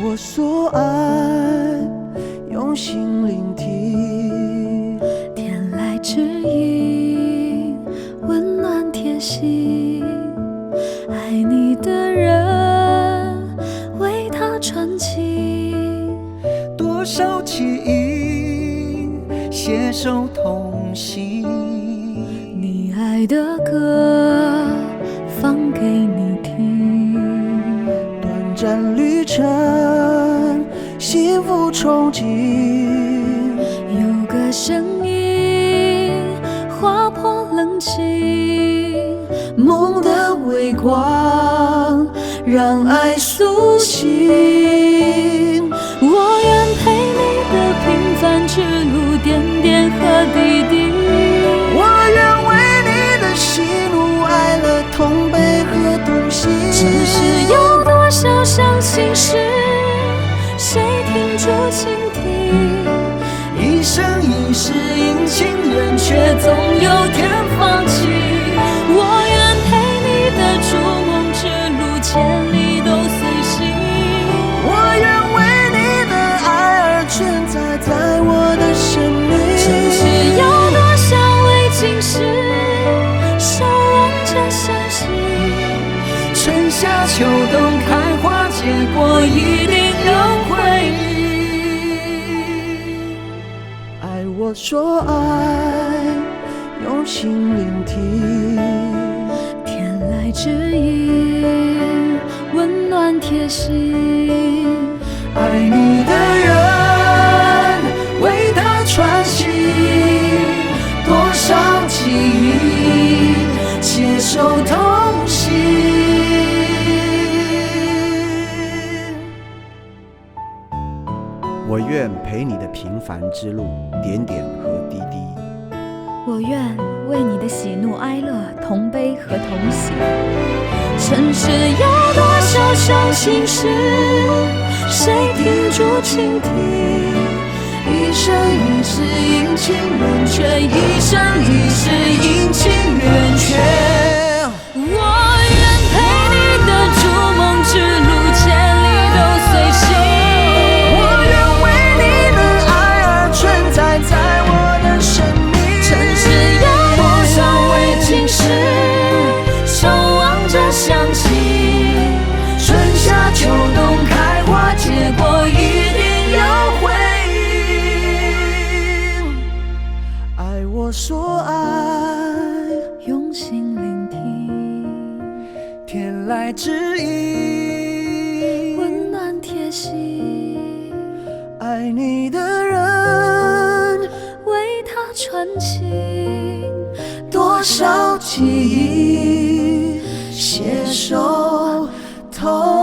我所爱，用心聆听，天籁之音，温暖贴心。爱你的人，为他传情。多少记忆，携手同行。你爱的歌，放给你听。短暂旅程，幸福憧憬。有个声音划破冷清，梦的微光，让爱苏醒。我愿陪你的平凡之路，点点和滴滴。我愿为你的喜怒哀乐，同悲和同喜。尘世有多少伤心事，谁听住倾听？一生一世阴晴圆缺，总有天放弃。我愿陪你的逐梦之路，千里都随行。我愿为你的爱而存在，在我的生命。尘世有多少未经事，守望着相信。春夏秋冬开花结果，一定有回忆。爱我所爱，用心聆听。天籁之音，温暖贴心。爱你的人，为他传情。多少记忆，携手同行。我愿陪你的平凡之路，点点和滴滴。我愿为你的喜怒哀乐，同悲和同喜。尘世有多少伤心事，谁听住倾听？一生一世阴晴圆缺，一生一世阴晴圆缺。我愿陪你的逐梦之路，千里都随行。我愿为你的爱而存在，在我的生命。尘世有多少未经事，守望着相信。春夏秋冬开花结果，一定有回应。爱我所爱，用心聆听，天籁之音，温暖贴心。爱你的人，为他传情。多少记忆，携手同